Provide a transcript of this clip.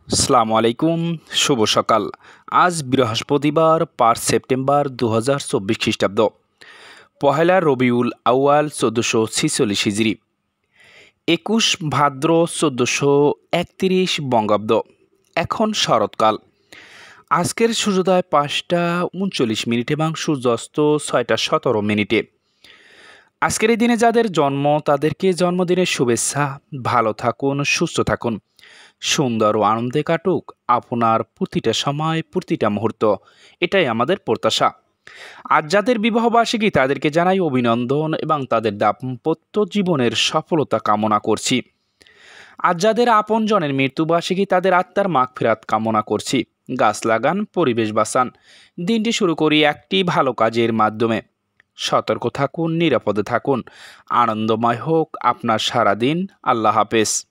আসসালামু আলাইকুম, শুভ সকাল। আজ বৃহস্পতিবার ৫ সেপ্টেম্বর ২০২৪ খ্রিস্টাব্দ, পহেলা রবিউল আউয়াল ১৪৪৬ হিজরি, ২১ ভাদ্র ১৪৩১ বঙ্গাব্দ। এখন শরৎকাল। আজকের সূর্যোদয় ৫টা ৩৯ এবং সূর্যাস্ত ৬টা ১৭। আজকের এই দিনে যাদের জন্ম তাদেরকে জন্মদিনের শুভেচ্ছা। ভালো থাকুন, সুস্থ থাকুন, সুন্দর ও আনন্দে কাটুক আপনার প্রতিটা সময়, প্রতিটা মুহূর্ত, এটাই আমাদের প্রত্যাশা। আজ যাদের বিবাহবার্ষিকী তাদেরকে জানাই অভিনন্দন এবং তাদের দাম্পত্য জীবনের সফলতা কামনা করছি। আজ যাদের আপনজনের মৃত্যুবার্ষিকী তাদের আত্মার মাগফিরাত কামনা করছি। গাছ লাগান, পরিবেশ বাঁচান। দিনটি শুরু করি একটি ভালো কাজের মাধ্যমে। সতর্ক থাকুন, নিরাপদে থাকুন। আনন্দময় হোক আপনার সারাদিন। আল্লাহ হাফেজ।